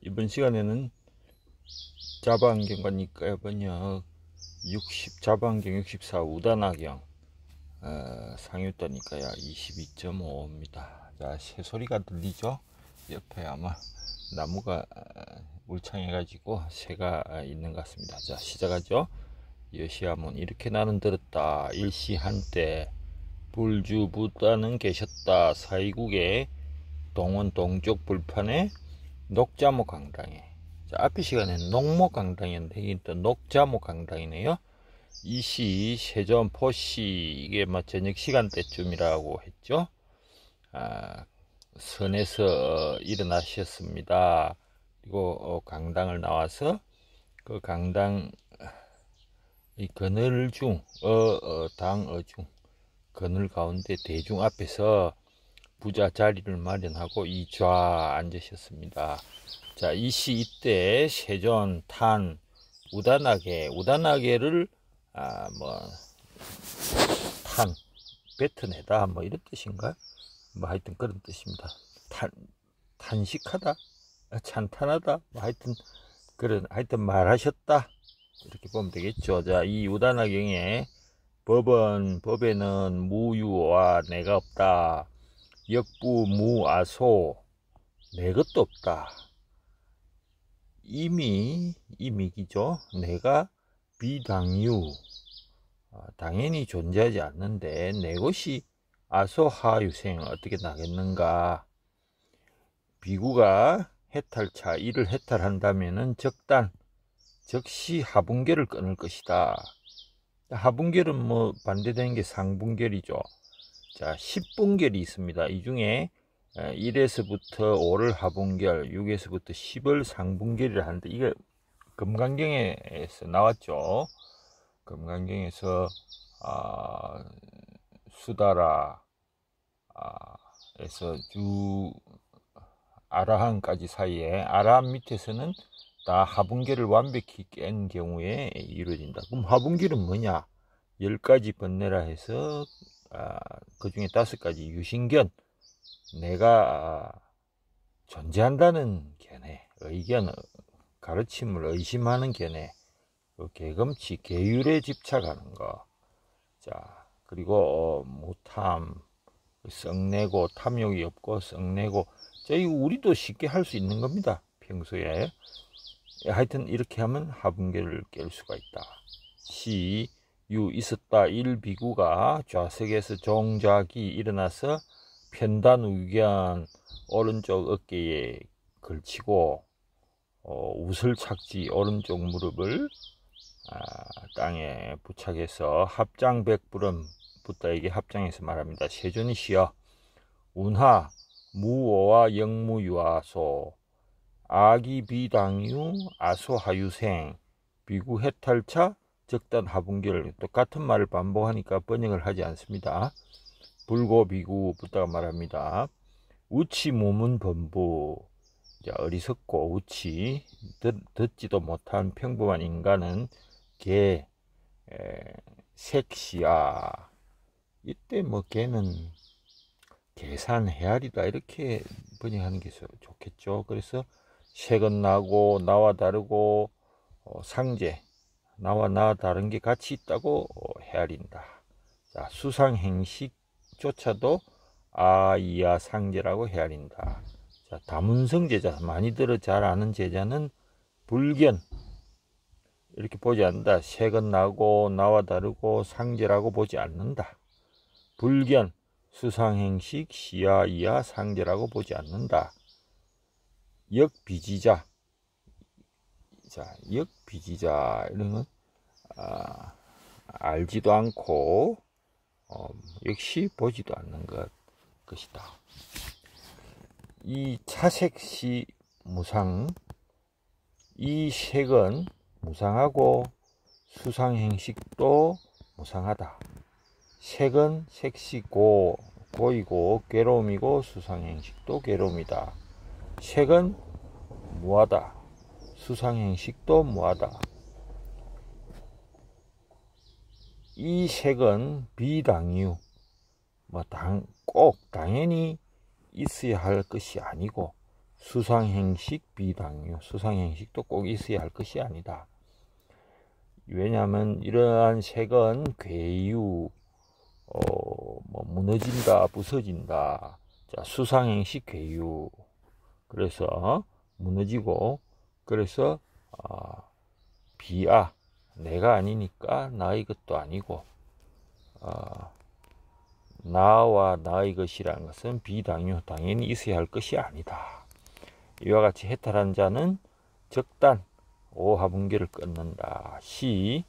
이번 시간에는 자바안경과 니까야 번역 자바안경 64 우다나경 상유다 니까야 22.5입니다. 자, 새소리가 들리죠? 옆에 아마 나무가 울창해가지고 새가 있는 것 같습니다. 자, 시작하죠. 여시아문 이렇게 나는 들었다. 일시 한때 불주 부다는 계셨다. 사이국의 동원 동쪽 불판에 녹자모 강당에. 자, 앞의 시간에는 녹모 강당이었는데 이게 또 녹자모 강당이네요. 이시 세전 포시 이게 저녁 시간대쯤이라고 했죠. 선에서 일어나셨습니다. 그리고 강당을 나와서 그 강당 이 그늘 중 당어중 그늘 가운데 대중 앞에서 부자 자리를 마련하고 이좌 앉으셨습니다. 자, 이시 이때 세존 탄 우다나게를 탄 뱉어내다 이런 뜻인가? 하여튼 그런 뜻입니다. 탄식하다, 찬탄하다, 하여튼 말하셨다 이렇게 보면 되겠죠. 자, 이 우다나경에 법에는 무유와 내가 없다. 역부 무아소 내 것도 없다. 이미기죠. 내가 비당유 당연히 존재하지 않는데 내 것이 아소하유생 어떻게 나겠는가. 비구가 해탈차 이를 해탈한다면은 즉시 하분결을 끊을 것이다. 하분결은 반대되는 게 상분결이죠. 자, 10분결이 있습니다. 이 중에 1에서부터 5를 하분결, 6에서부터 10을 상분결이라 하는데 이게 금강경에서 나왔죠. 금강경에서 수다라 에서 주 아라한까지 사이에 아라한 밑에서는 다 하분결을 완벽히 깬 경우에 이루어진다. 그럼 하분결은 뭐냐? 10가지 번뇌라 해서 그 중에 5가지 유신견, 내가 존재한다는 견해, 의견, 가르침을 의심하는 견해, 개금치, 계율에 집착하는 거. 자, 그리고 무탐, 썩내고, 탐욕이 없고 썩내고. 자, 이거 우리도 쉽게 할 수 있는 겁니다. 평소에. 하여튼 이렇게 하면 하분결을 깰 수가 있다. 유 있었다. 일비구가 좌석에서 종작이 일어나서 편단우견 오른쪽 어깨에 걸치고 웃을 착지 오른쪽 무릎을 땅에 부착해서 합장백부름 부다에게 합장해서 말합니다. 세존이시여 운하 무오와 영무유아소 아기 비당유 아소하유생 비구 해탈차 적단 하분결 똑같은 말을 반복하니까 번역을 하지 않습니다. 불고 비구 부다가 말합니다. 우치 몸은 범부. 자, 어리석고 우치 듣지도 못한 평범한 인간은 색시야. 이때 개는 계산 헤아리다 이렇게 번역하는 게 좋겠죠. 그래서 색은 나고 나와 다르고 상제 나와 나 다른 게 같이 있다고 헤아린다. 자, 수상행식조차도 이야 상제라고 헤아린다. 자, 다문성 제자 많이 잘 아는 제자는 불견 이렇게 보지 않는다. 색은 나고 나와 다르고 상제라고 보지 않는다. 불견 수상행식 시야 이야 상제라고 보지 않는다. 역비지자. 자, 역비지자 이런 건 알지도 않고 역시 보지도 않는 것이다. 이 차색시 무상, 이 색은 무상하고 수상행식도 무상하다. 색은 색시고 고이고 괴로움이고 수상행식도 괴로움이다. 색은 무하다. 수상행식도 무하다. 이 색은 비당유, 꼭 당연히 있어야 할 것이 아니고 수상행식 비당유. 수상행식도 꼭 있어야 할 것이 아니다. 왜냐하면 이러한 색은 괴유, 뭐 무너진다, 부서진다. 자, 수상행식 괴유. 그래서 무너지고, 그래서 비아, 내가 아니니까 나의 것도 아니고, 나와 나의 것이라는 것은 비당유, 당연히 있어야 할 것이 아니다. 이와 같이 해탈한 자는 적단, 오하분계를 끊는다. 시,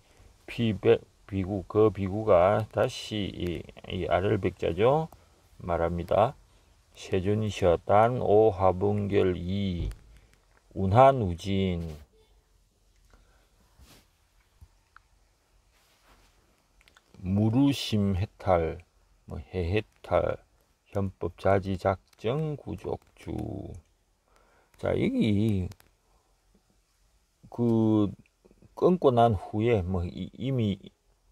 비구, 그 비구가 다시 이 아를백자죠. 말합니다. 세존이셔 단 오하분결 이 운하누진 무루심 해탈, 뭐 해해탈, 현법 자지 작정 구족주. 자, 여기 그 끊고 난 후에 뭐 이미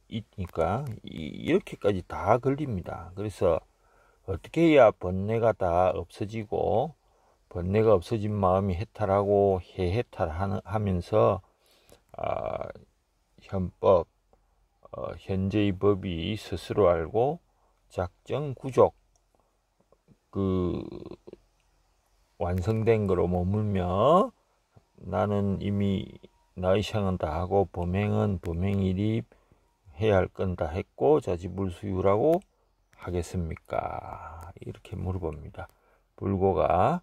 있으니까 이렇게까지 다 걸립니다. 그래서 어떻게 해야 번뇌가 다 없어지고, 번뇌가 없어진 마음이 해탈하고 해탈하면서 현법, 현재의 법이 스스로 알고 작정 구족, 그 완성된 거로 머물며 나는 이미 나의 생은 다 하고 범행은 범행일이 해야 할 건 다 했고 자지불수유라고 하겠습니까? 이렇게 물어봅니다. 불고가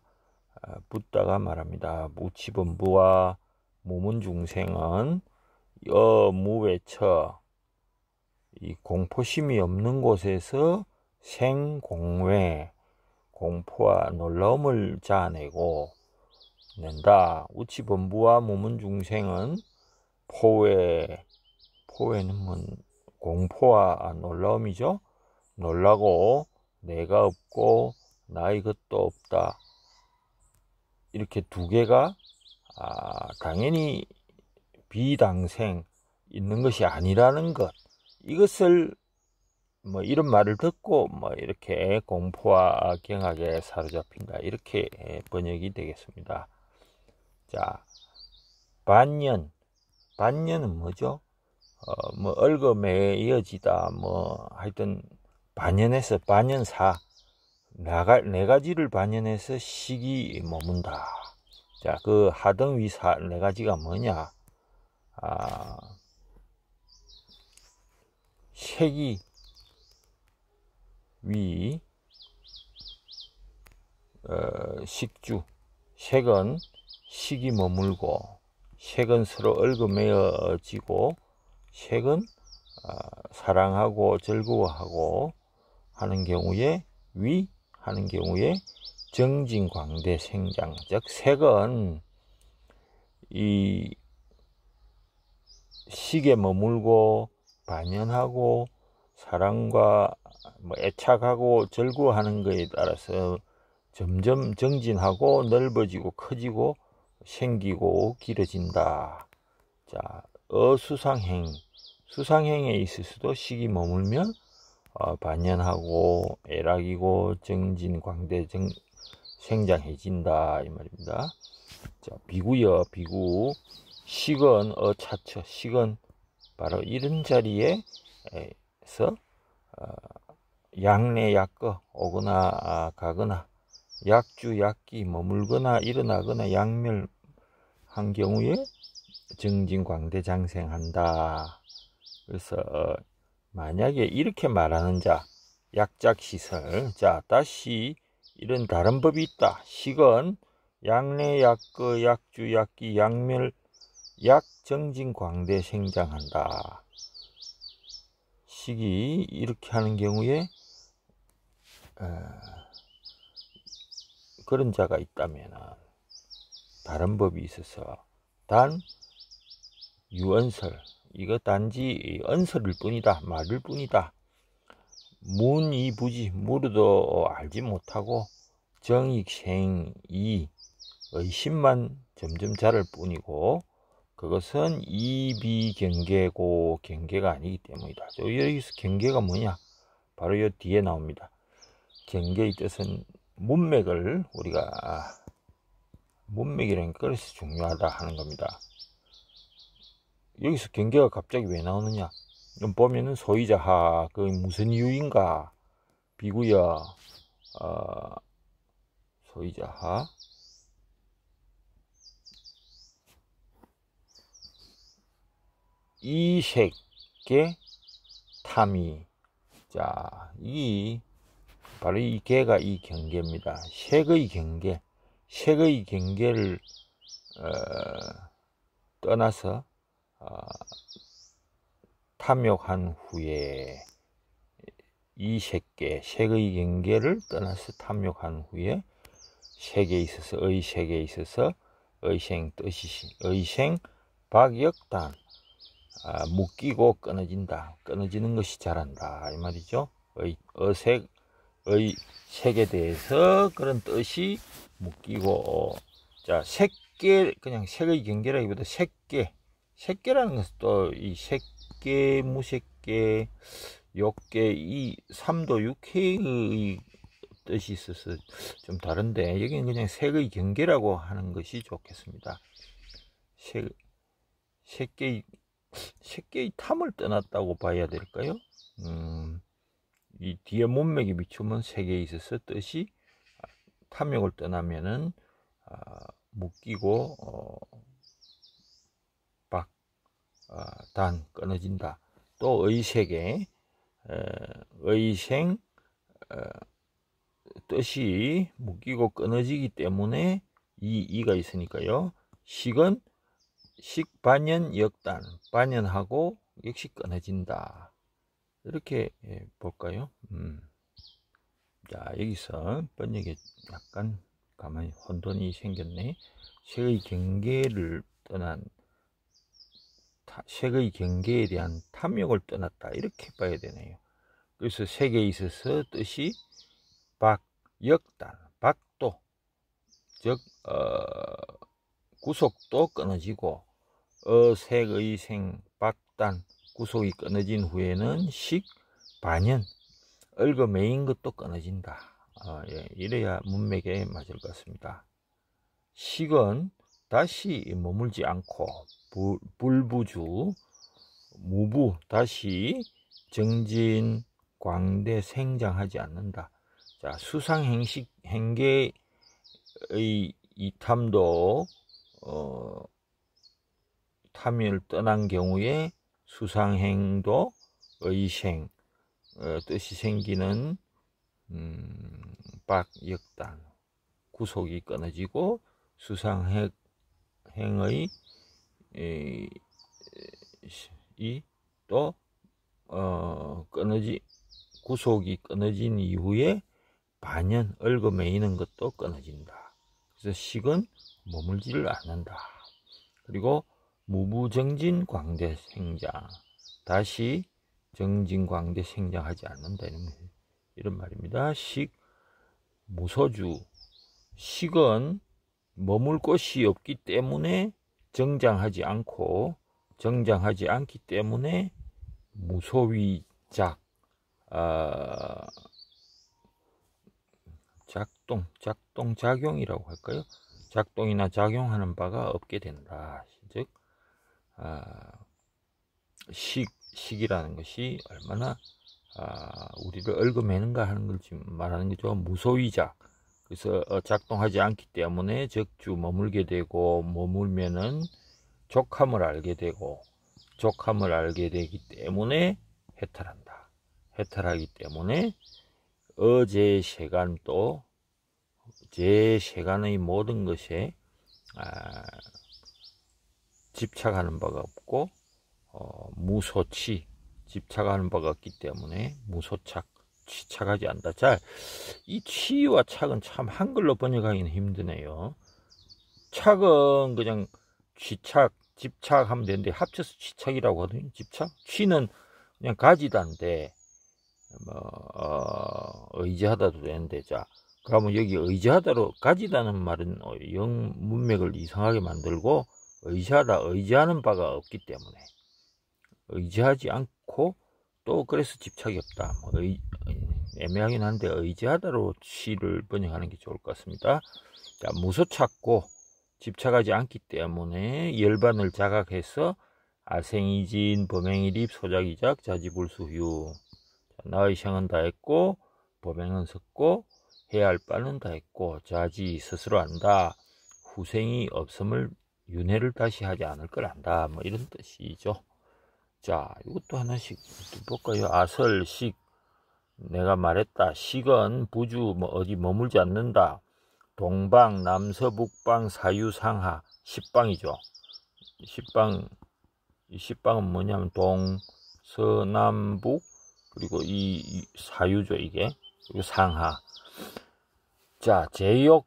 붓다가 말합니다. 무치범부와 모문중생은 무외처, 이 공포심이 없는 곳에서 생공외, 공포와 놀라움을 자아내고 낸다. 우치범부와 모문중생은 포외는 뭐 공포와 놀라움이죠. 놀라고 내가 없고 나의 것도 없다. 이렇게 두 개가 당연히 비당생 있는 것이 아니라는 것. 이것을 뭐 이런 말을 듣고 뭐 이렇게 공포와 경악에 사로잡힌다. 이렇게 번역이 되겠습니다. 자, 반년은 뭐죠? 뭐 얼거매여지다. 뭐 하여튼 반연해서 반연사, 네 가지를 반연해서 식이 머문다. 자, 그 하등위사 네 가지가 뭐냐? 색이 위, 식주. 색은 식이 머물고, 색은 서로 얽어매어지고, 색은 사랑하고 즐거워하고 하는 경우에 위 하는 경우에 정진광대 생장. 즉 색은 이 식에 머물고 반연하고 사랑과 뭐 애착하고 즐거워하는 것에 따라서 점점 정진하고 넓어지고 커지고 생기고 길어진다. 자, 수상행에 있을 수도 식이 머물면 반연하고 애락이고 정진광대 생장해진다 이 말입니다. 자, 비구여 비구. 식은 차처. 식은 바로 이런 자리에서 약내 약거 오거나 가거나 약주 약기 머물거나 일어나거나 약멸한 경우에 정진광대 장생한다. 그래서 만약에 이렇게 말하는 자, 약작시설. 자, 다시 이런 다른 법이 있다. 식은 약내 약거 약주 약기 약멸 약정진광대 생장한다. 식이 이렇게 하는 경우에 그런 자가 있다면 다른 법이 있어서 단 유언설, 이거 단지 언설일 뿐이다, 말일 뿐이다. 문이부지, 무르도 알지 못하고 정익생이 의심만 점점 자랄 뿐이고 그것은 이비경계고 경계가 아니기 때문이다. 여기서 경계가 뭐냐? 바로 이 뒤에 나옵니다. 경계의 뜻은 문맥을 우리가 문맥이라는 게 그래서 중요하다 하는 겁니다. 여기서 경계가 갑자기 왜 나오느냐? 보면은 소이자 하, 그 무슨 이유인가? 비구여, 소이자 하, 이색계 탐이. 자, 바로 이 개가 이 경계입니다. 색의 경계, 색의 경계를 떠나서 탐욕한 후에 이 색의 경계를 떠나서 탐욕한 후에 색에 있어서 의색에 있어서 의생 뜻이 의생 박역단 묶이고 끊어진다. 끊어지는 것이 잘한다 이 말이죠. 색에 대해서 그런 뜻이 묶이고, 자, 색계, 그냥 색의 경계라기보다 색계라는 것은 또 이 색계, 무색계, 욕계, 이 삼도 육해의 뜻이 있어서 좀 다른데, 여기는 그냥 색의 경계라고 하는 것이 좋겠습니다. 색계의 탐을 떠났다고 봐야 될까요? 이 뒤에 문맥이 비추면 색에 있어서 뜻이 탐욕을 떠나면은 묶이고 단 끊어진다. 또 의색에 의생 뜻이 묶이고 끊어지기 때문에 이가 있으니까요. 식은 식반연 역단, 반연하고 역시 끊어진다. 이렇게 볼까요? 자, 여기서 번역에 약간 가만히 혼돈이 생겼네. 색의 경계를 떠난, 색의 경계에 대한 탐욕을 떠났다. 이렇게 봐야 되네요. 그래서 색에 있어서 뜻이 박역단, 박도, 즉 구속도 끊어지고, 색의 생, 박단, 구속이 끊어진 후에는 식, 반연, 얽어매인 것도 끊어진다. 예, 이래야 문맥에 맞을 것 같습니다. 식은 다시 머물지 않고 불부주, 무부, 다시 정진, 광대, 생장하지 않는다. 자, 수상행식, 행계의 이탐도 탐을 떠난 경우에 수상행도 의생 뜻이 생기는 박역단, 구속이 끊어지고 수상행의 또 구속이 끊어진 이후에 반연, 얽어매이는 것도 끊어진다. 그래서 식은 머물지를 않는다. 그리고 무부정진 광대 생장, 다시 정진 광대 생장하지 않는다 이런 말입니다. 식, 무소주, 식은 머물 곳이 없기 때문에 정장하지 않기 때문에 무소위작, 작동작용이라고 할까요? 작동이나 작용하는 바가 없게 된다. 즉 식이라는 것이 얼마나 우리를 얽어매는가 하는 걸 지금 말하는 거죠. 무소위작. 그래서 작동하지 않기 때문에 적주 머물게 되고, 머물면은 족함을 알게 되고, 족함을 알게 되기 때문에 해탈한다. 해탈하기 때문에 어제세간도 제세간의 모든 것에 집착하는 바가 없고, 무소치, 집착하는 바가 없기 때문에 무소착, 취착하지 않는다. 자, 이 취와 착은 참 한글로 번역하기는 힘드네요. 착은 그냥 취착, 집착하면 되는데 합쳐서 취착이라고 하거든요. 집착. 취는 그냥 가지다인데 의지하다도 되는데, 자, 그러면 여기 의지하다로 가지다는 말은 영 문맥을 이상하게 만들고, 의지하는 바가 없기 때문에 의지하지 않고, 또 그래서 집착이 없다. 애매하긴 한데 의지하다로 취를 번역하는 게 좋을 것 같습니다. 자, 무소착고, 집착하지 않기 때문에 열반을 자각해서 아생이진, 범행일입, 소작이작, 자지불수휴. 나의 생은 다 했고 범행은 섰고 해야 할 바는 다 했고 자지 스스로 안다. 후생이 없음을 윤회를 다시 하지 않을 걸 안다. 뭐 이런 뜻이죠. 자, 이것도 하나씩 볼까요? 아설, 식. 내가 말했다. 식은 부주 뭐 어디 머물지 않는다. 동방, 남서북방, 사유상하. 십방이죠. 십방은 뭐냐면 동서남북 그리고 이 사유죠. 이게 그리고 상하. 자, 제욕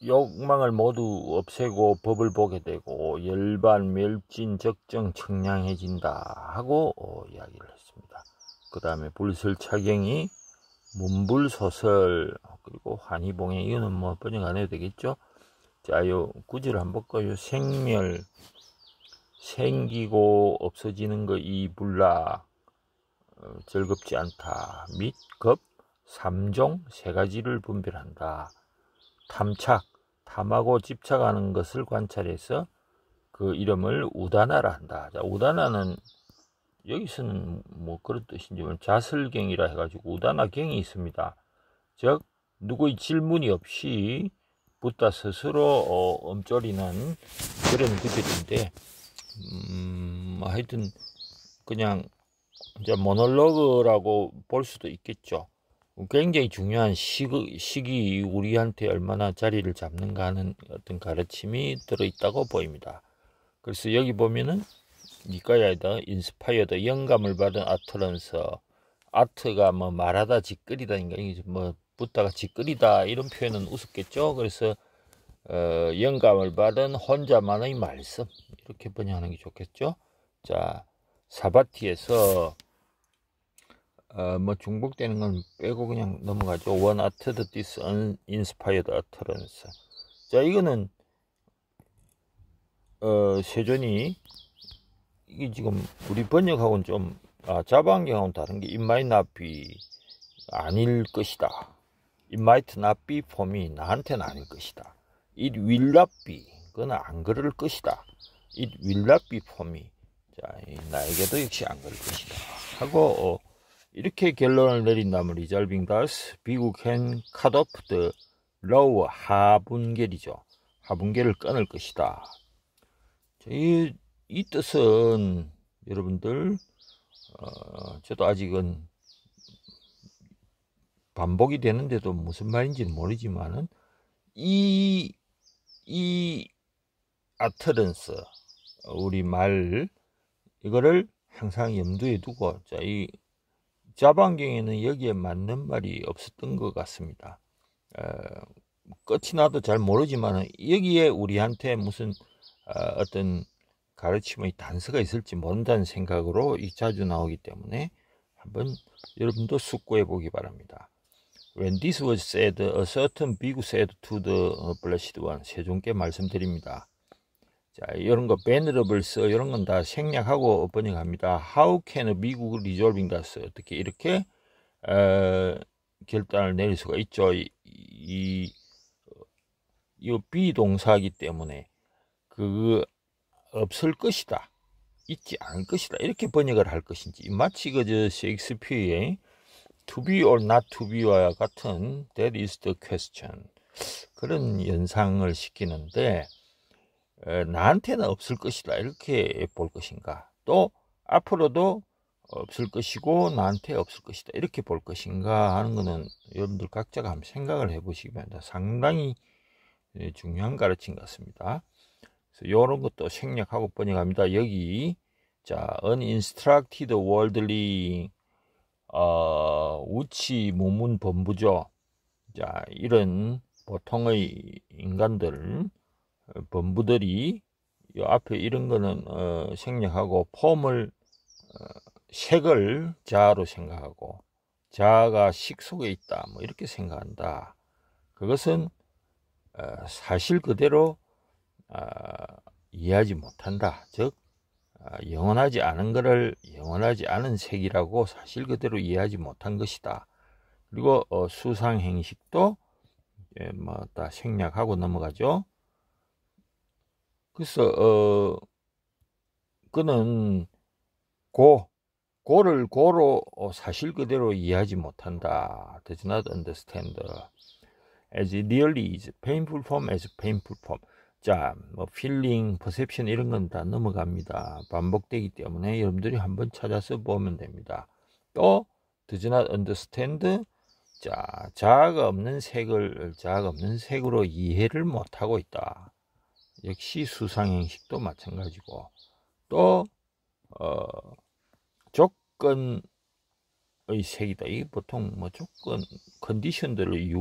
욕망을 모두 없애고 법을 보게 되고 열반, 멸진, 적정, 청량해진다 하고 이야기를 했습니다. 그 다음에 불설차경이 문불소설 그리고 환희봉행. 이거는 뭐 번역 안 해도 되겠죠. 자, 요 구절 한번 볼까요? 생멸, 생기고 없어지는 거 이불라, 즐겁지 않다. 및 급, 삼종, 세 가지를 분별한다. 탐착, 탐하고 집착하는 것을 관찰해서 그 이름을 우다나라 한다. 자, 우다나는 여기서는 뭐 그런 뜻인지 자설경이라 해가지고 우다나경이 있습니다. 즉 누구의 질문이 없이 붓다 스스로 엄쩌리는 그런 구절인데 하여튼 그냥 이제 모놀로그라고 볼 수도 있겠죠. 굉장히 중요한 식이 우리한테 얼마나 자리를 잡는가 하는 어떤 가르침이 들어있다고 보입니다. 그래서 여기 보면은 니까야드, 인스파이어드, 영감을 받은 아트런스. 아트가 뭐 말하다 짓거리다니까 뭐 붓다가 짓거리다 이런 표현은 우습겠죠. 그래서 영감을 받은 혼자만의 말씀 이렇게 번역하는 게 좋겠죠. 자, 사바티에서 뭐 중복되는 건 빼고 그냥 넘어가죠. One uttered this uninspired utterance. 자, 이거는 세존이 이게 지금 우리 번역하고는 좀 자방경하고는 다른 게 it might not be 아닐 것이다. It might not be for me 나한테는 아닐 것이다. It will not be 그건 안 그럴 것이다. It will not be for me 자, 나에게도 역시 안 그럴 것이다 하고 이렇게 결론을 내린다면 resolving thus 비국 can cut off the lower 하분결이죠. 하분결을 끊을 것이다. 자, 이 뜻은 여러분들 저도 아직은 반복이 되는데도 무슨 말인지는 모르지만은 이 아트런스 우리 말 이거를 항상 염두에 두고 자, 이 자방경에는 여기에 맞는 말이 없었던 것 같습니다. 끝이 나도 잘 모르지만은 여기에 우리한테 무슨 어떤 가르침의 단서가 있을지 모른다는 생각으로 자주 나오기 때문에 한번 여러분도 숙고해 보기 바랍니다. When this was said, a certain 비구 said to the blessed one. 세존께 말씀드립니다. 자, 이런 거 venerables 이런 건 다 생략하고 번역합니다. How can a 비구 resolving this? 어떻게 이렇게 결단을 내릴 수가 있죠. 이 비동사이기 때문에 없을 것이다, 있지 않을 것이다 이렇게 번역을 할 것인지 마치 그저 셰익스피어의 to be or not to be와 같은 that is the question 그런 연상을 시키는데 나한테는 없을 것이다 이렇게 볼 것인가 또 앞으로도 없을 것이고 나한테 없을 것이다 이렇게 볼 것인가 하는 것은 여러분들 각자가 한번 생각을 해보시기 바랍니다. 상당히 중요한 가르침 같습니다. 이런 것도 생략하고 번역합니다. 여기 자 uninstructed worldly 우치 무문 범부죠. 자 이런 보통의 인간들 범부들이 이 앞에 이런 거는 생략하고 폼을 색을 자아로 생각하고 자아가 식 속에 있다 뭐 이렇게 생각한다. 그것은 사실 그대로 이해하지 못한다. 즉 영원하지 않은 것을 영원하지 않은 색이라고 사실 그대로 이해하지 못한 것이다. 그리고 수상행식도 뭐 다 생략하고 넘어가죠. 그래서 그는 고를 고로 사실 그대로 이해하지 못한다. Does not understand as really is painful form as painful form. 자, 뭐 feeling, perception 이런 건 다 넘어갑니다. 반복되기 때문에 여러분들이 한번 찾아서 보면 됩니다. 또 does not understand. 자, 자아가 없는 색을 자아가 없는 색으로 이해를 못하고 있다. 역시 수상행식도 마찬가지고. 또 조건의 색이다. 이게 보통 뭐 조건 컨디션들을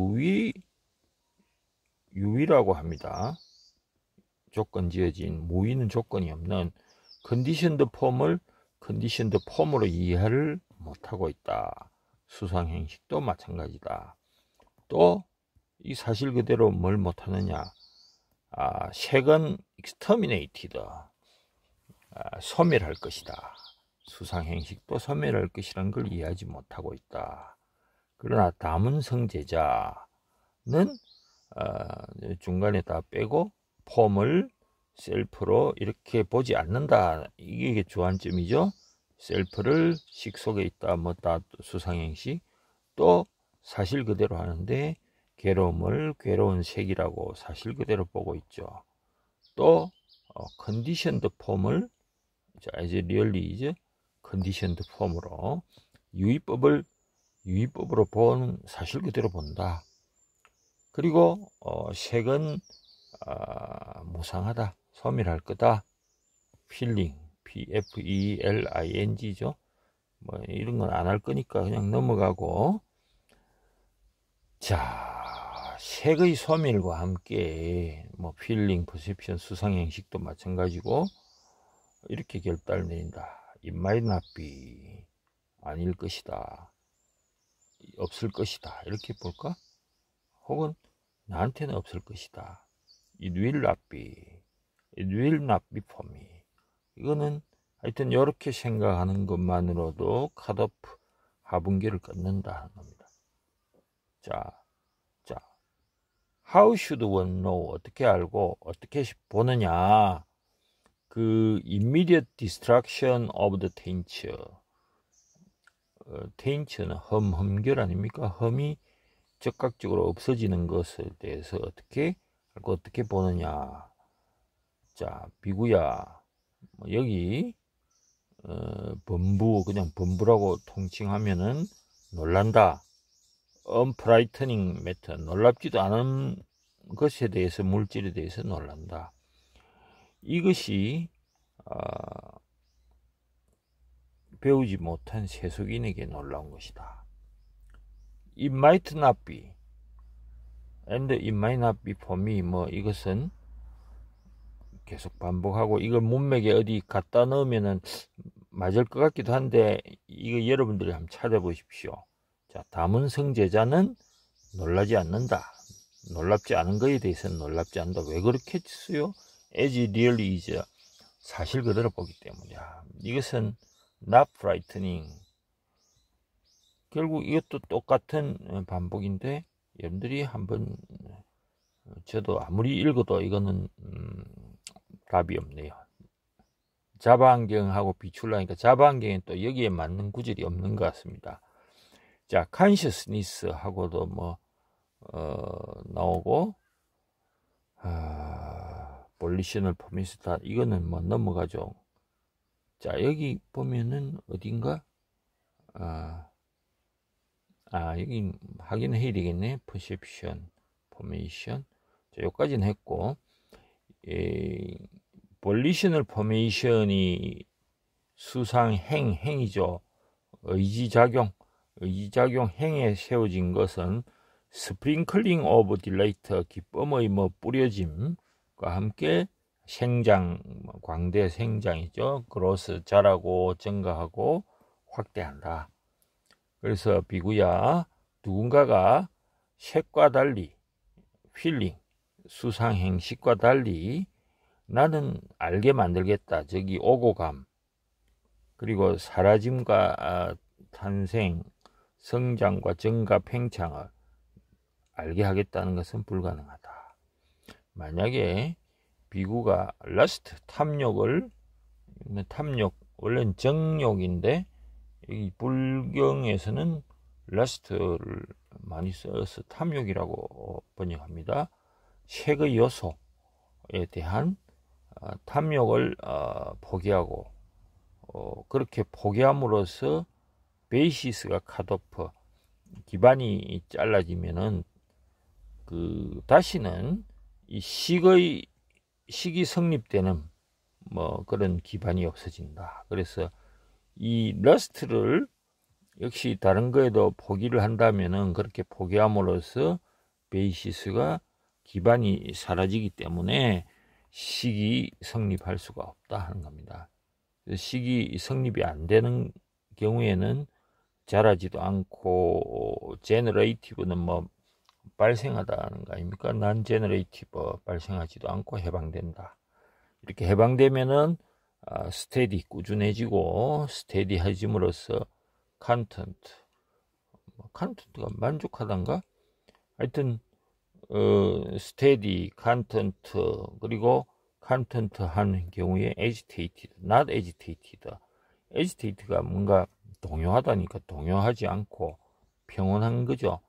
유의라고 합니다. 조건 지어진 무의는 조건이 없는 컨디션드 폼으로 이해를 못하고 있다. 수상행식도 마찬가지다. 또 이 사실 그대로 뭘 못하느냐. 색은 exterminated. 소멸할 것이다. 수상행식도 소멸할 것이라는 걸 이해하지 못하고 있다. 그러나 다문성제자는 중간에 다 빼고 폼을 셀프로 이렇게 보지 않는다. 이게 주안점이죠. 셀프를 식 속에 있다. 뭐다 수상행식. 또 사실 그대로 하는데 괴로움을 괴로운 색이라고 사실 그대로 보고 있죠. 또 컨디션드 폼을 as really is 컨디션드 폼으로 유의법으로 본 사실 그대로 본다. 그리고 색은 무상하다. 소멸할 거다. feeling, P-F-E-L-I-N-G죠. 뭐 이런 건 안 할 거니까 그냥 넘어가고. 자, 색의 소멸과 함께 뭐 feeling, perception, 수상행식도 마찬가지고 이렇게 결단을 내린다. It might not be. 아닐 것이다. 없을 것이다. 이렇게 볼까? 혹은 나한테는 없을 것이다. It will not be. It will not be for me. 이거는 하여튼 이렇게 생각하는 것만으로도 컷오프 하분기를 끊는다는 겁니다. 자, how should one know? 어떻게 알고 어떻게 보느냐? 그 immediate destruction of the taint. taint는 흠결 아닙니까? 흠이 즉각적으로 없어지는 것에 대해서 어떻게 알고 어떻게 보느냐? 자, 비구야. 여기 범부 그냥 범부라고 통칭하면은 놀란다. unbrightening matter. 놀랍지도 않은 것에 대해서 물질에 대해서 놀란다. 이것이 배우지 못한 세속인에게 놀라운 것이다. It might not be and it might not be for me. 뭐 이것은 계속 반복하고 이걸 문맥에 어디 갖다 넣으면은 맞을 것 같기도 한데 이거 여러분들이 한번 찾아보십시오. 자, 다문성제자는 놀라지 않는다. 놀랍지 않은 것에 대해서는 놀랍지 않는다. 왜 그렇게 했어요? as really is. 사실 그대로 보기 때문이야. 이것은 not frightening. 결국 이것도 똑같은 반복인데 여러분들이 한번 저도 아무리 읽어도 이거는 답이 없네요. 자바 안경하고 비추려니까 자바 안경엔 또 여기에 맞는 구절이 없는 것 같습니다. 자, consciousness하고도 뭐 나오고 volitional permissive 이거는 뭐 넘어가죠. 자, 여기 보면은 어딘가 여기 확인해야 되겠네. perception, formation. 자, 여기까지는 했고 volitional formation이 수상행이죠. 의지작용 행에 세워진 것은 스프링클링 오브 딜레이터 기쁨의 뭐 뿌려짐과 함께 생장, 광대 생장이죠. 그로스 자라고 증가하고 확대한다. 그래서 비구야, 누군가가 색과 달리 필링, 수상행식과 달리 나는 알게 만들겠다. 저기 오고감, 그리고 사라짐과 탄생, 성장과 증가, 팽창을 알게 하겠다는 것은 불가능하다. 만약에 비구가 러스트, 탐욕을, 탐욕, 원래는 정욕인데, 이 불경에서는 러스트를 많이 써서 탐욕이라고 번역합니다. 색의 요소에 대한 탐욕을 포기하고, 그렇게 포기함으로써 베이시스가 컷오프, 기반이 잘라지면은 다시는 이 식이 성립되는 뭐 그런 기반이 없어진다. 그래서 이 러스트를 역시 다른 거에도 포기를 한다면은 그렇게 포기함으로써 베이시스가 기반이 사라지기 때문에 식이 성립할 수가 없다 하는 겁니다. 식이 성립이 안 되는 경우에는 자라지도 않고, 제너레이티브는 뭐 발생하다는 거 아닙니까? 난 제너레이티브, 발생하지도 않고 해방된다. 이렇게 해방되면은 스테디, 꾸준해지고, 스테디해짐으로써 컨텐트가 만족하단가? 하여튼 스테디, 컨텐트, 그리고 컨텐트 하는 경우에 agitated, not agitated. agitate가 뭔가 동요하다니까 동요하지 않고 평온한 거죠.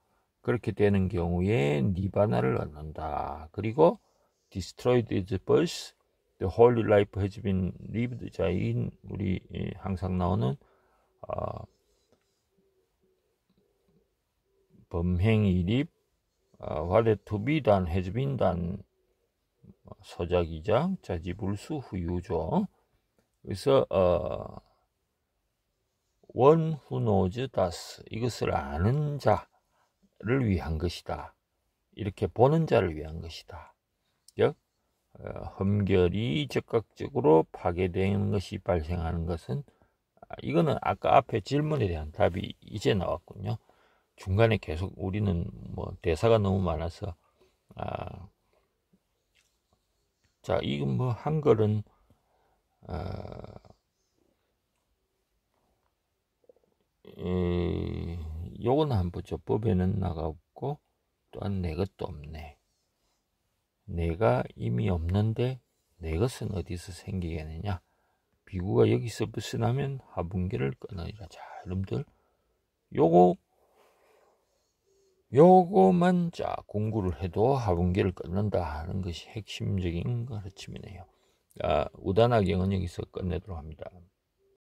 그렇게 되는 경우에 니바나를 얻는다. 그리고 destroyed is birth, the holy life has been lived. 자, 이 우리 항상 나오는 범행이립, what to be done has been done, 서자기장, 자지불수 후유죠. 그래서 one who knows does, 이것을 아는 자를 위한 것이다. 이렇게 보는 자를 위한 것이다. 즉 험결이 즉각적으로 파괴되는 것이 발생하는 것은, 이거는 아까 앞에 질문에 대한 답이 이제 나왔군요. 중간에 계속 우리는 뭐 대사가 너무 많아서 자, 이건 뭐 한글은 요거는 한번 보죠. 법에는 나가 없고 또한 내 것도 없네. 내가 이미 없는데 내 것은 어디서 생기겠느냐. 비구가 여기서 벗어나면 하분계를 끊으리라. 자, 여러분들 요거만 자 공부를 해도 하분계를 끊는다 하는 것이 핵심적인 가르침이네요. 우다나경은 여기서 끝내도록 합니다.